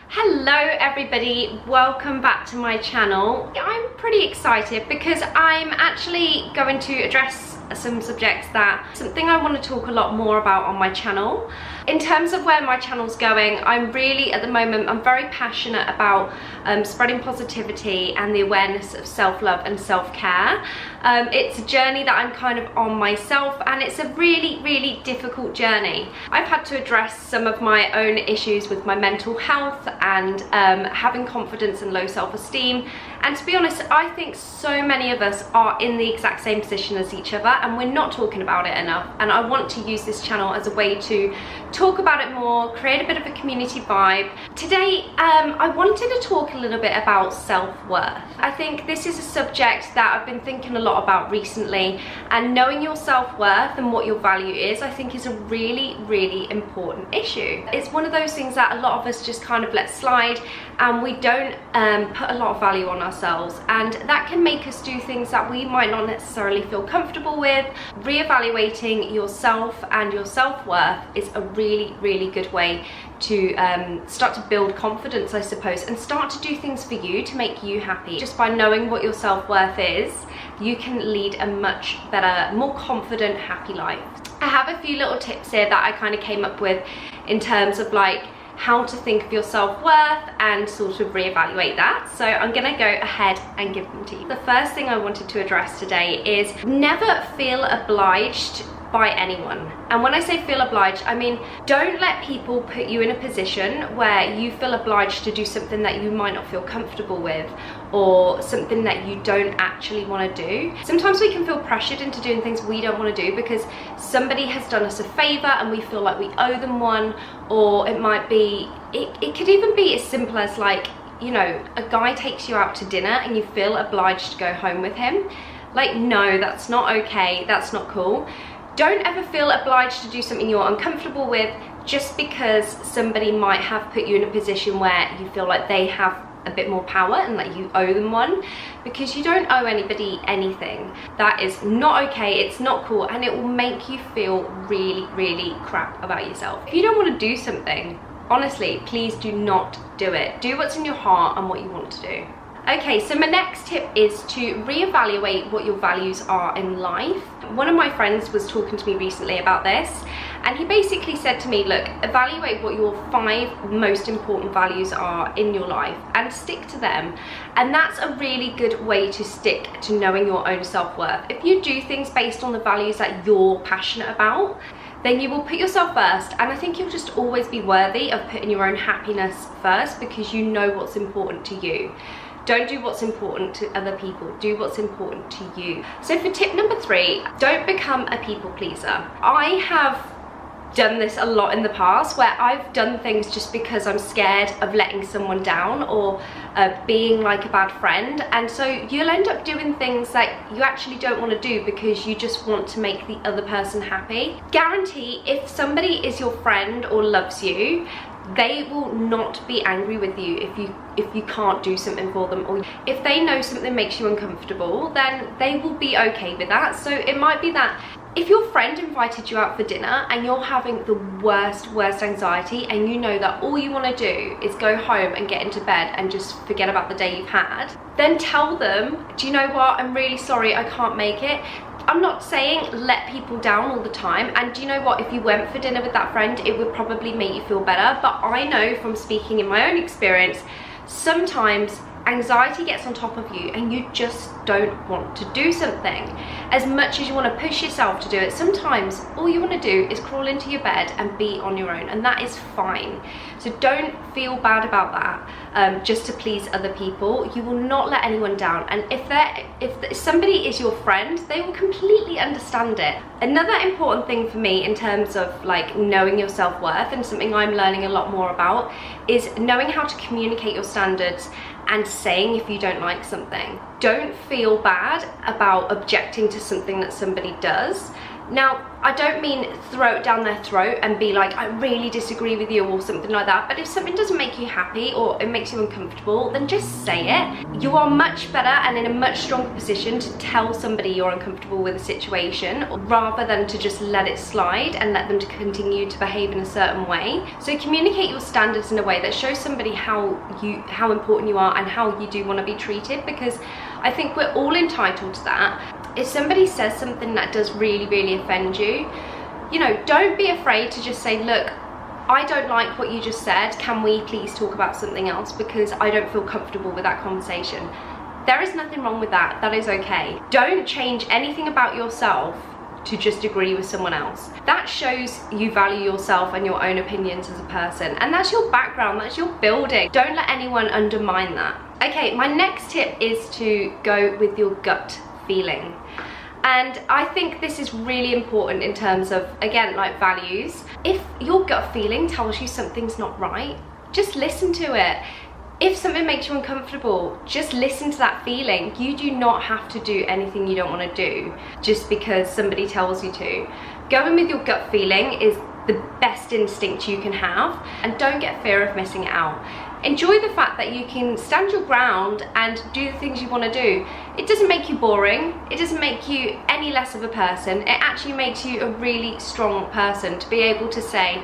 Hello everybody, welcome back to my channel. I'm pretty excited because I'm actually going to address some subjects something I want to talk a lot more about on my channel. In terms of where my channel's going, I'm really at the moment, I'm very passionate about spreading positivity and the awareness of self-love and self-care. It's a journey that I'm kind of on myself, and it's a really difficult journey. I've had to address some of my own issues with my mental health and having confidence and low self-esteem, and to be honest, I think so many of us are in the exact same position as each other and we're not talking about it enough, and I want to use this channel as a way to talk about it more, create a bit of a community vibe. Today I wanted to talk a little bit about self-worth. I think this is a subject that I've been thinking a lot about recently, and knowing your self-worth and what your value is, I think, is a really important issue. It's one of those things that a lot of us just kind of let slide, and we don't put a lot of value on ourselves, and that can make us do things that we might not necessarily feel comfortable with. Reevaluating yourself and your self-worth is a really good way to start to build confidence, I suppose, and start to do things for you to make you happy. Just by knowing what your self-worth is, you can lead a much better, more confident, happy life. I have a few little tips here that I kind of came up with in terms of like how to think of your self-worth and sort of reevaluate that. So I'm gonna go ahead and give them to you. The first thing I wanted to address today is never feel obliged by anyone. And when I say feel obliged, I mean don't let people put you in a position where you feel obliged to do something that you might not feel comfortable with, or something that you don't actually want to do. Sometimes we can feel pressured into doing things we don't want to do because somebody has done us a favor and we feel like we owe them one, or it might be, it could even be as simple as, like, you know, a guy takes you out to dinner and you feel obliged to go home with him. Like, no, that's not okay, that's not cool. Don't ever feel obliged to do something you're uncomfortable with just because somebody might have put you in a position where you feel like they have a bit more power and that you owe them one, because you don't owe anybody anything. That is not okay, it's not cool, and it will make you feel really crap about yourself. If you don't want to do something, honestly, please do not do it. Do what's in your heart and what you want to do. Okay, so my next tip is to reevaluate what your values are in life. One of my friends was talking to me recently about this, and he basically said to me, look, evaluate what your 5 most important values are in your life and stick to them. And that's a really good way to stick to knowing your own self-worth. If you do things based on the values that you're passionate about, then you will put yourself first, and I think you'll just always be worthy of putting your own happiness first because you know what's important to you. Don't do what's important to other people, do what's important to you. So for tip number 3, don't become a people pleaser. I have done this a lot in the past, where I've done things just because I'm scared of letting someone down or being like a bad friend, and so you'll end up doing things that you actually don't want to do because you just want to make the other person happy. Guarantee if somebody is your friend or loves you, they will not be angry with you if you can't do something for them, or if they know something makes you uncomfortable, then they will be okay with that. So it might be that if your friend invited you out for dinner and you're having the worst anxiety, and you know that all you want to do is go home and get into bed and just forget about the day you've had, then tell them, do you know what, I'm really sorry, I can't make it. I'm not saying let people down all the time, and do you know what, if you went for dinner with that friend, it would probably make you feel better, but I know from speaking in my own experience, sometimes anxiety gets on top of you and you just don't want to do something. As much as you want to push yourself to do it, sometimes all you want to do is crawl into your bed and be on your own, and that is fine. So don't feel bad about that just to please other people. You will not let anyone down, and if somebody is your friend, they will completely understand it. Another important thing for me in terms of like knowing your self-worth, and something I'm learning a lot more about, is knowing how to communicate your standards and saying if you don't like something. Don't feel bad about objecting to something that somebody does. Now, I don't mean throw it down their throat and be like, I really disagree with you or something like that, but if something doesn't make you happy or it makes you uncomfortable, then just say it. You are much better and in a much stronger position to tell somebody you're uncomfortable with a situation rather than to just let it slide and let them to continue to behave in a certain way. So communicate your standards in a way that shows somebody how important you are and how you do want to be treated, because I think we're all entitled to that. If somebody says something that does really offend you, you know, don't be afraid to just say, look, I don't like what you just said, can we please talk about something else, because I don't feel comfortable with that conversation. There is nothing wrong with that. That is okay. Don't change anything about yourself to just agree with someone else. That shows you value yourself and your own opinions as a person, and that's your background, that's your building. Don't let anyone undermine that. Okay, my next tip is to go with your gut feeling. And I think this is really important in terms of, again, like values. If your gut feeling tells you something's not right, just listen to it. If something makes you uncomfortable, just listen to that feeling. You do not have to do anything you don't want to do just because somebody tells you to. Going with your gut feeling is the best instinct you can have, and don't get fear of missing it out. Enjoy the fact that you can stand your ground and do the things you want to do. It doesn't make you boring, it doesn't make you any less of a person, it actually makes you a really strong person to be able to say,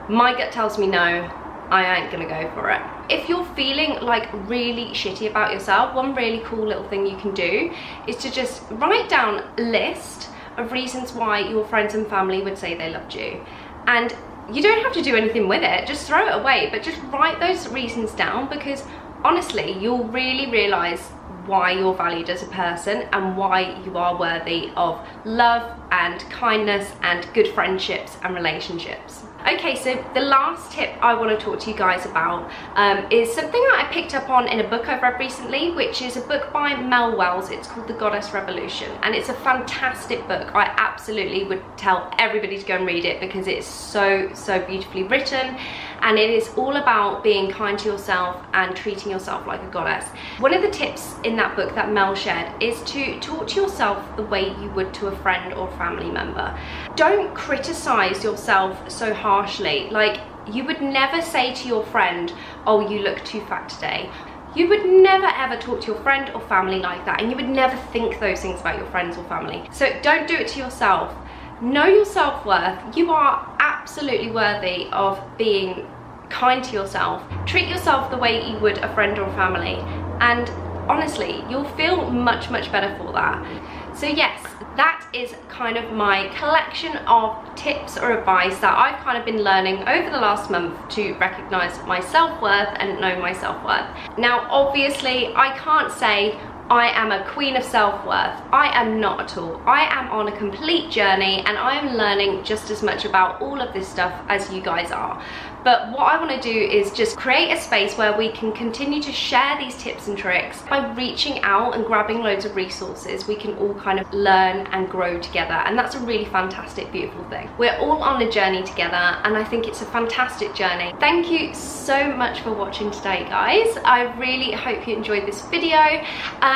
my gut tells me no, I ain't gonna go for it. If you're feeling like really shitty about yourself, one really cool little thing you can do is to just write down a list of reasons why your friends and family would say they loved you. And you don't have to do anything with it, just throw it away, but just write those reasons down, because honestly, you'll really realise why you're valued as a person and why you are worthy of love and kindness and good friendships and relationships. Okay, so the last tip I want to talk to you guys about is something that I picked up on in a book I've read recently, which is a book by Mel Wells. It's called The Goddess Revolution, and it's a fantastic book. I absolutely would tell everybody to go and read it because it's so beautifully written, and it is all about being kind to yourself and treating yourself like a goddess. One of the tips in that book that Mel shared is to talk to yourself the way you would to a friend or family member. Don't criticize yourself so harshly. Like, you would never say to your friend, oh, you look too fat today. You would never ever talk to your friend or family like that, and you would never think those things about your friends or family. So don't do it to yourself. Know your self-worth. You are absolutely worthy of being kind to yourself. Treat yourself the way you would a friend or family, and honestly, you'll feel much better for that. So yes, that is kind of my collection of tips or advice that I've kind of been learning over the last month to recognize my self-worth and know my self-worth. Now, obviously, I can't say I am a queen of self-worth. I am not at all. I am on a complete journey, and I am learning just as much about all of this stuff as you guys are. But what I want to do is just create a space where we can continue to share these tips and tricks. By reaching out and grabbing loads of resources, we can all kind of learn and grow together, and that's a really fantastic, beautiful thing. We're all on a journey together, and I think it's a fantastic journey. Thank you so much for watching today, guys. I really hope you enjoyed this video,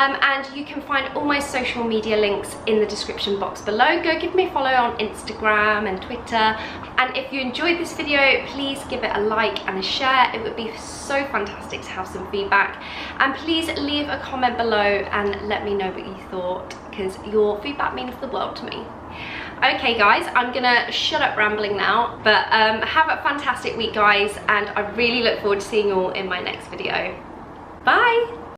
and you can find all my social media links in the description box below. Go give me a follow on Instagram and Twitter, and if you enjoyed this video, please give it a like and a share. It would be so fantastic to have some feedback, and please leave a comment below and let me know what you thought, because your feedback means the world to me. Okay guys, I'm gonna shut up rambling now, but have a fantastic week, guys, and I really look forward to seeing you all in my next video. Bye.